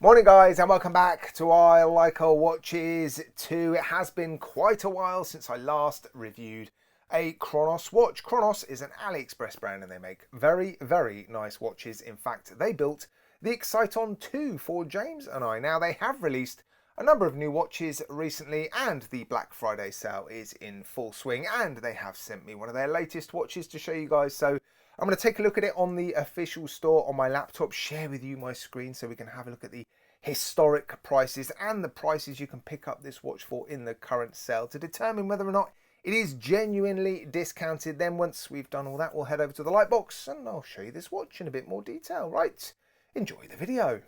Morning guys, and welcome back to I Like Our Watches 2. It has been quite a while since I last reviewed a Chronos watch. Chronos is an AliExpress brand and they make very, very nice watches. In fact, they built the Exciton 2 for James and I. Now, they have released a number of new watches recently and the Black Friday sale is in full swing, and they have sent me one of their latest watches to show you guys. So I'm going to take a look at it on the official store on my laptop, share with you my screen so we can have a look at the historic prices and the prices you can pick up this watch for in the current sale to determine whether or not it is genuinely discounted. Then once we've done all that, we'll head over to the light box and I'll show you this watch in a bit more detail. Right, enjoy the video.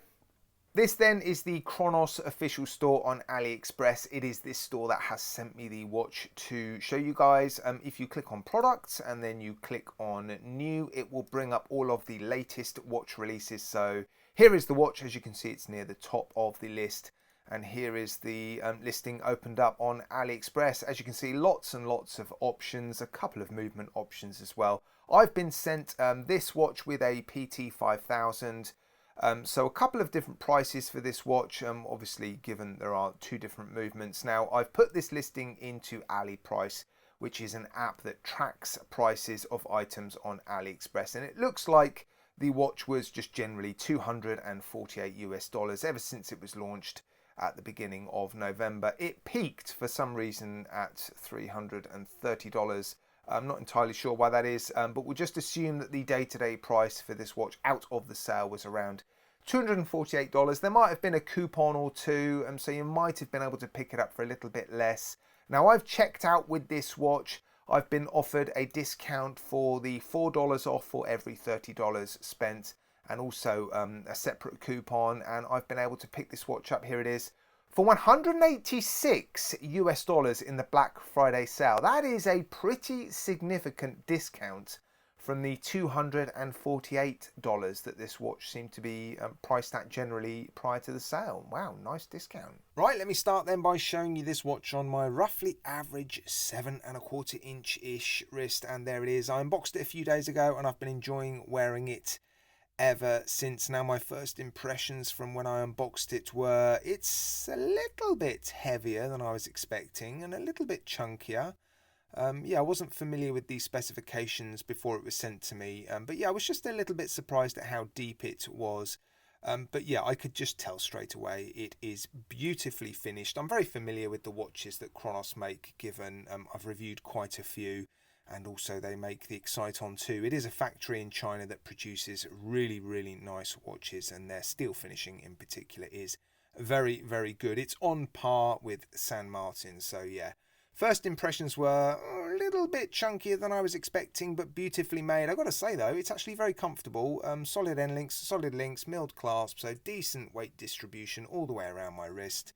This then is the Chronos official store on AliExpress. It is this store that has sent me the watch to show you guys. If you click on products and then you click on new, it will bring up all of the latest watch releases. So here is the watch. As you can see, it's near the top of the list. And here is the listing opened up on AliExpress. As you can see, lots and lots of options, a couple of movement options as well. I've been sent this watch with a PT 5000. So a couple of different prices for this watch, obviously given there are two different movements. Now, I've put this listing into AliPrice, which is an app that tracks prices of items on AliExpress. And it looks like the watch was just generally $248 US ever since it was launched at the beginning of November. It peaked for some reason at $330. I'm not entirely sure why that is, but we'll just assume that the day-to-day price for this watch out of the sale was around $248. There might have been a coupon or two, so you might have been able to pick it up for a little bit less. Now, I've checked out with this watch. I've been offered a discount for the $4 off for every $30 spent, and also a separate coupon, and I've been able to pick this watch up. Here it is, for $186 US in the Black Friday sale. That is a pretty significant discount from the $248 that this watch seemed to be priced at generally prior to the sale. Wow, nice discount. Right, let me start then by showing you this watch on my roughly average 7¼ inch-ish wrist, and there it is. I unboxed it a few days ago and I've been enjoying wearing it ever since. Now, my first impressions from when I unboxed it were it's a little bit heavier than I was expecting and a little bit chunkier. Yeah, I wasn't familiar with these specifications before it was sent to me, but yeah, I was just a little bit surprised at how deep it was. But yeah, I could just tell straight away it is beautifully finished. I'm very familiar with the watches that Chronos make, given I've reviewed quite a few. And also they make the Exciton 2. It is a factory in China that produces really, really nice watches, and their steel finishing in particular is very, very good. It's on par with San Martin. So yeah, first impressions were a little bit chunkier than I was expecting, but beautifully made. I've got to say though, it's actually very comfortable. Solid end links, solid links, milled clasp, so decent weight distribution all the way around my wrist.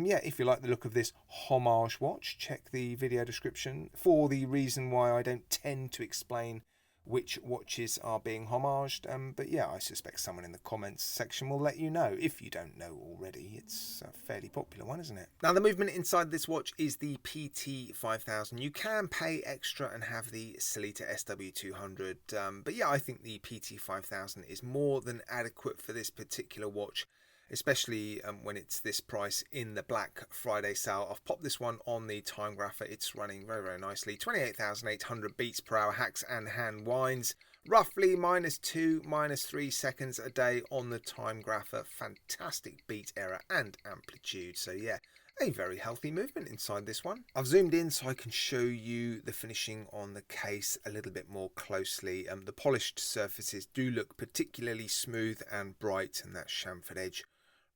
Yeah, if you like the look of this homage watch, check the video description for the reason why I don't tend to explain which watches are being homaged. But yeah, I suspect someone in the comments section will let you know. If you don't know already, it's a fairly popular one, isn't it? Now, the movement inside this watch is the PT 5000. You can pay extra and have the Sellita SW200. But yeah, I think the PT 5000 is more than adequate for this particular watch, especially when it's this price in the Black Friday sale. I've popped this one on the time grapher. It's running very, very nicely. 28,800 beats per hour, hacks and hand winds. Roughly -2, -3 seconds a day on the time grapher. Fantastic beat error and amplitude. So yeah, a very healthy movement inside this one. I've zoomed in so I can show you the finishing on the case a little bit more closely. The polished surfaces do look particularly smooth and bright, and that chamfered edge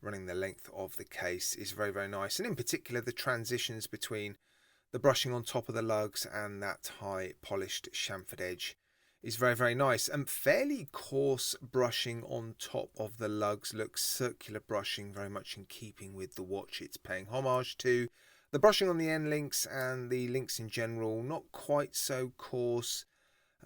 running the length of the case is very, very nice. And in particular, the transitions between the brushing on top of the lugs and that high polished chamfered edge is very, very nice. And fairly coarse brushing on top of the lugs. Looks circular brushing, very much in keeping with the watch it's paying homage to. The brushing on the end links and the links in general, not quite so coarse,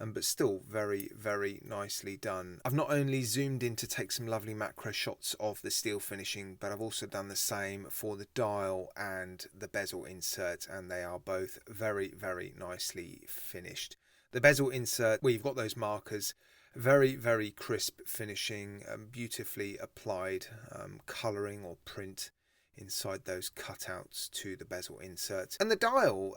but still very, very nicely done. I've not only zoomed in to take some lovely macro shots of the steel finishing, but I've also done the same for the dial and the bezel insert, and they are both very, very nicely finished. The bezel insert, where you've got those markers, Very, very crisp finishing, beautifully applied colouring or print inside those cutouts to the bezel inserts. And the dial,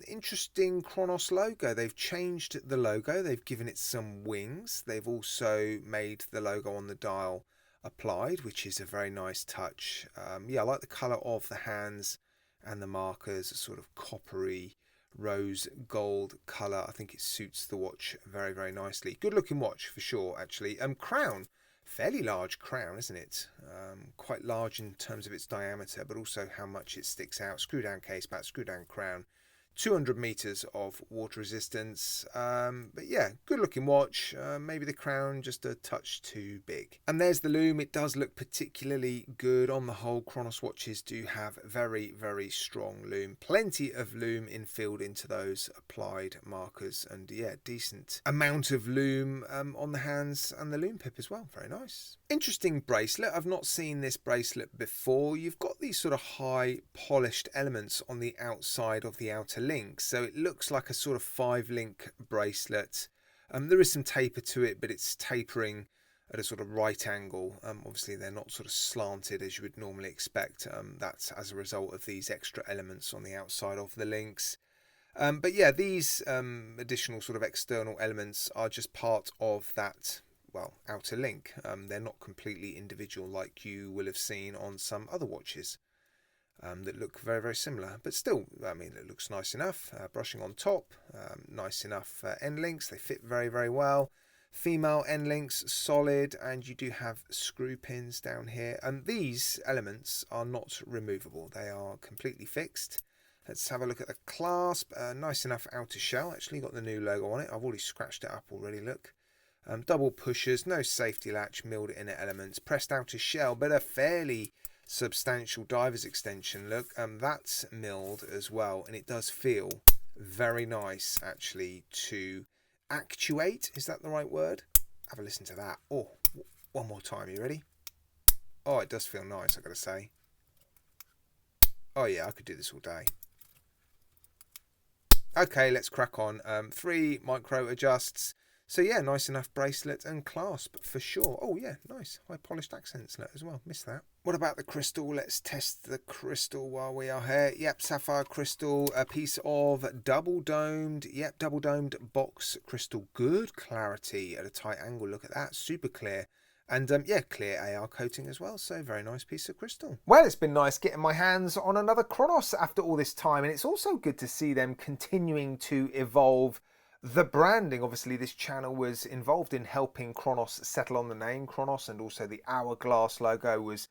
interesting Chronos logo. They've changed the logo, they've given it some wings. They've also made the logo on the dial applied, which is a very nice touch. Yeah, I like the colour of the hands and the markers, a sort of coppery rose gold colour. I think it suits the watch very, very nicely. Good looking watch for sure, actually. Crown, fairly large crown, isn't it? Quite large in terms of its diameter, but also how much it sticks out. Screw down case back, screw down crown. 200 meters of water resistance, but yeah, good looking watch. Maybe the crown just a touch too big. And there's the loom. It does look particularly good on the whole. Chronos watches do have very, very strong loom, plenty of loom infilled into those applied markers, and yeah, decent amount of loom on the hands and the loom pip as well. Very nice. Interesting bracelet. I've not seen this bracelet before. You've got these sort of high polished elements on the outside of the outer link, so it looks like a sort of 5-link bracelet. There is some taper to it, but it's tapering at a sort of right angle. Obviously they're not sort of slanted as you would normally expect. That's as a result of these extra elements on the outside of the links. But yeah, these additional sort of external elements are just part of that, well, outer link. They're not completely individual like you will have seen on some other watches that look very, very similar, but still, I mean, it looks nice enough. Brushing on top, nice enough end links. They fit very, very well. Female end links, solid, and you do have screw pins down here. And these elements are not removable. They are completely fixed. Let's have a look at the clasp. Nice enough outer shell. Actually got the new logo on it. I've already scratched it up already, look. Double pushers, no safety latch, milled inner elements, pressed outer shell, but a fairly substantial diver's extension. Look, that's milled as well, and it does feel very nice actually to actuate. Is that the right word? Have a listen to that. Oh, one more time. You ready? Oh, it does feel nice, I gotta say. Oh yeah, I could do this all day. Okay, let's crack on. 3 micro adjusts. So yeah, nice enough bracelet and clasp for sure. Oh yeah, nice. High polished accents as well. Missed that. What about the crystal? Let's test the crystal while we are here. Yep, sapphire crystal. A piece of double domed. Yep, double domed box crystal. Good clarity at a tight angle. Look at that. Super clear. And yeah, clear AR coating as well. So very nice piece of crystal. Well, it's been nice getting my hands on another Chronos after all this time. And it's also good to see them continuing to evolve the branding. Obviously, this channel was involved in helping Chronos settle on the name Chronos, and also the hourglass logo was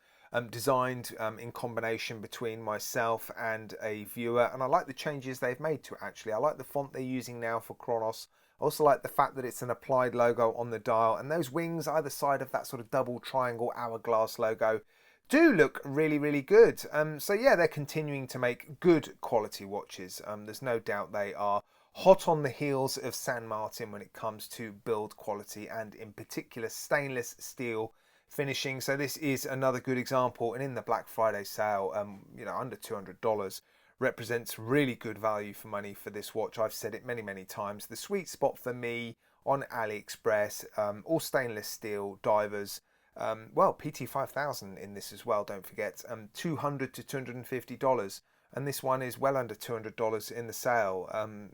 designed in combination between myself and a viewer. And I like the changes they've made to it, actually. I like the font they're using now for Chronos. I also like the fact that it's an applied logo on the dial, and those wings either side of that sort of double triangle hourglass logo do look really, really good. So yeah, they're continuing to make good quality watches. There's no doubt they are hot on the heels of San Martin when it comes to build quality, and in particular stainless steel finishing. So this is another good example, and in the Black Friday sale, you know, under $200 represents really good value for money for this watch. I've said it many, many times. The sweet spot for me on AliExpress, all stainless steel divers. Well, PT5000 in this as well, don't forget. $200 to $250. And this one is well under $200 in the sale.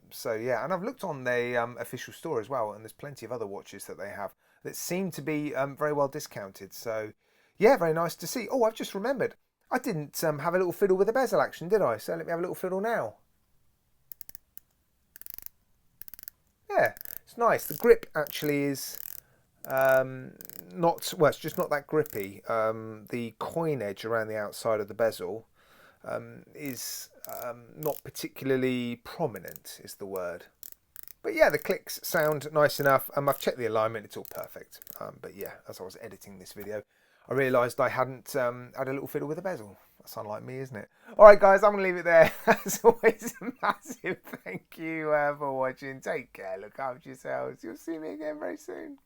So yeah, and I've looked on the official store as well, and there's plenty of other watches that they have that seem to be very well discounted. So yeah, very nice to see. Oh, I've just remembered, I didn't have a little fiddle with the bezel action, did I? So let me have a little fiddle now. Yeah, it's nice. The grip actually is not, well, it's just not that grippy. The coin edge around the outside of the bezel is not particularly prominent, is the word. But yeah, the clicks sound nice enough. I've checked the alignment, it's all perfect. But yeah, as I was editing this video, I realised I hadn't had a little fiddle with the bezel. That's unlike me, isn't it? Alright guys, I'm going to leave it there. As always, a massive thank you for watching. Take care, look after yourselves. You'll see me again very soon.